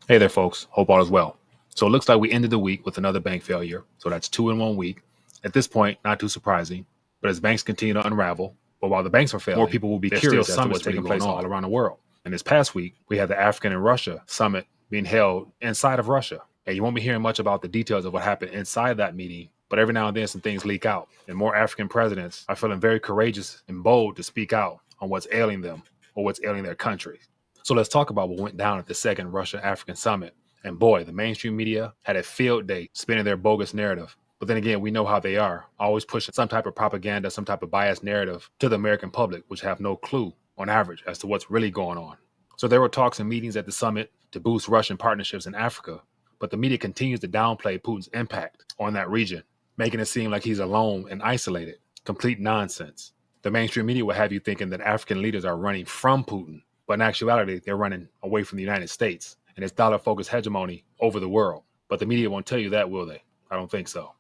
Hey there, folks. Hope all is well. So it looks like we ended the week with another bank failure. So that's 2 in 1 week. At this point, not too surprising. But as banks continue to unravel, but while the banks are failing, more people will be curious as to what's taking place all around the world. And this past week, we had the African and Russia summit being held inside of Russia. And you won't be hearing much about the details of what happened inside that meeting. But every now and then, some things leak out. And more African presidents are feeling very courageous and bold to speak out on what's ailing them or what's ailing their country. So let's talk about what went down at the second Russia-African summit. And boy, the mainstream media had a field day spinning their bogus narrative. But then again, we know how they are, always pushing some type of propaganda, some type of biased narrative to the American public, which have no clue on average as to what's really going on. So there were talks and meetings at the summit to boost Russian partnerships in Africa, but the media continues to downplay Putin's impact on that region, making it seem like he's alone and isolated. Complete nonsense. The mainstream media will have you thinking that African leaders are running from Putin, but in actuality, they're running away from the United States and its dollar-focused hegemony over the world. But the media won't tell you that, will they? I don't think so.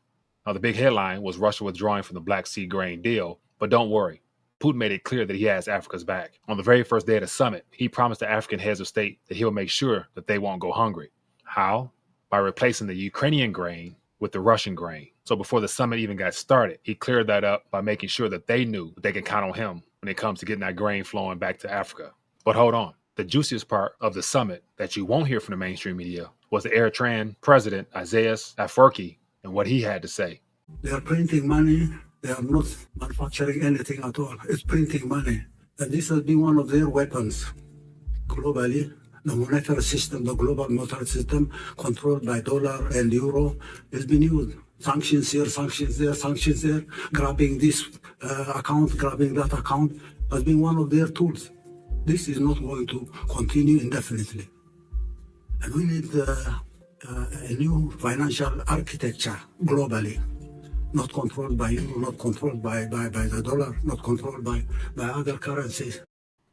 Now, the big headline was Russia withdrawing from the Black Sea grain deal, but don't worry. Putin made it clear that he has Africa's back. On the very first day of the summit, he promised the African heads of state that he'll make sure that they won't go hungry. How? By replacing the Ukrainian grain with the Russian grain. So before the summit even got started, he cleared that up by making sure that they knew that they can count on him when it comes to getting that grain flowing back to Africa. But hold on. The juiciest part of the summit that you won't hear from the mainstream media was the Eritrean President Isaias Afwerki and what he had to say. They are printing money. They are not manufacturing anything at all. It's printing money. And this has been one of their weapons globally. The monetary system, the global monetary system, controlled by dollar and euro, has been used. Sanctions here, sanctions there, sanctions there, grabbing this account, grabbing that account, has been one of their tools. This is not going to continue indefinitely. And we need a new financial architecture globally, not controlled by euro, not controlled by the dollar, not controlled by other currencies.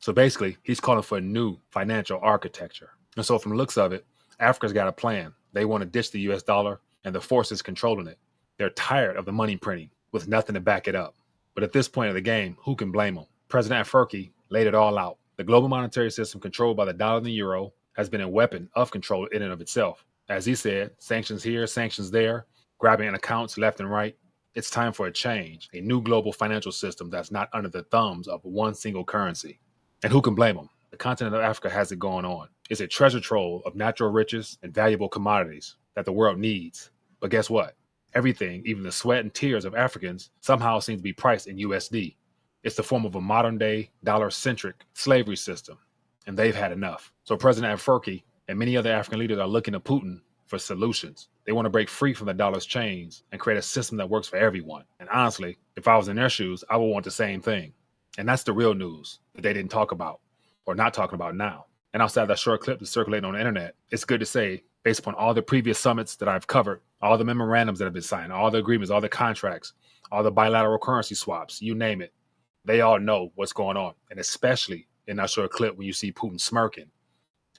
So basically, he's calling for a new financial architecture. And so from the looks of it, Africa's got a plan. They want to ditch the US dollar and the forces controlling it. They're tired of the money printing with nothing to back it up. But at this point of the game, who can blame them? President Afwerki laid it all out. The global monetary system controlled by the dollar and the euro has been a weapon of control in and of itself. As he said, sanctions here, sanctions there, grabbing accounts left and right. It's time for a change, a new global financial system that's not under the thumbs of one single currency. And who can blame them? The continent of Africa has it going on. It's a treasure trove of natural riches and valuable commodities that the world needs. But guess what? Everything, even the sweat and tears of Africans, somehow seems to be priced in USD. It's the form of a modern-day, dollar-centric slavery system, and they've had enough. So President Afwerki and many other African leaders are looking to Putin for solutions. They want to break free from the dollar's chains and create a system that works for everyone. And honestly, if I was in their shoes, I would want the same thing. And that's the real news that they didn't talk about or not talking about now. And outside that short clip that's circulating on the internet, it's good to say, based upon all the previous summits that I've covered, all the memorandums that have been signed, all the agreements, all the contracts, all the bilateral currency swaps, you name it, they all know what's going on. And especially in that short clip when you see Putin smirking,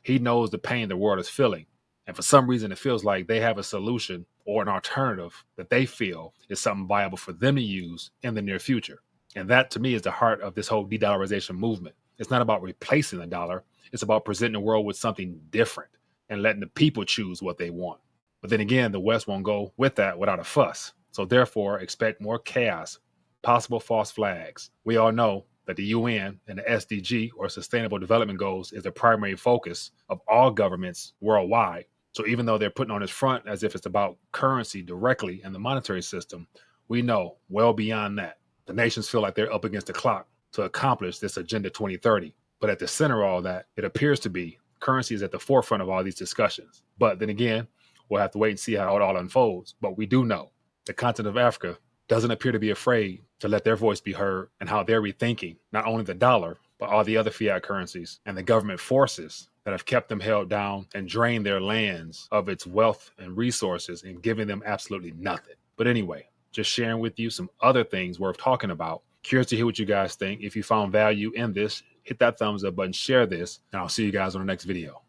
he knows the pain the world is feeling. And for some reason, it feels like they have a solution or an alternative that they feel is something viable for them to use in the near future. And that, to me, is the heart of this whole de-dollarization movement. It's not about replacing the dollar. It's about presenting the world with something different and letting the people choose what they want. But then again, the West won't go with that without a fuss. So therefore, expect more chaos, possible false flags. We all know that the UN and the SDG, or Sustainable Development Goals, is the primary focus of all governments worldwide. So even though they're putting on this front as if it's about currency directly and the monetary system, we know well beyond that. The nations feel like they're up against the clock to accomplish this Agenda 2030. But at the center of all that, it appears to be currency is at the forefront of all these discussions. But then again, we'll have to wait and see how it all unfolds. But we do know the continent of Africa doesn't appear to be afraid to let their voice be heard and how they're rethinking not only the dollar, but all the other fiat currencies and the government forces that have kept them held down and drained their lands of its wealth and resources and giving them absolutely nothing. But anyway, just sharing with you some other things worth talking about. Curious to hear what you guys think. If you found value in this, hit that thumbs up button, share this, and I'll see you guys on the next video.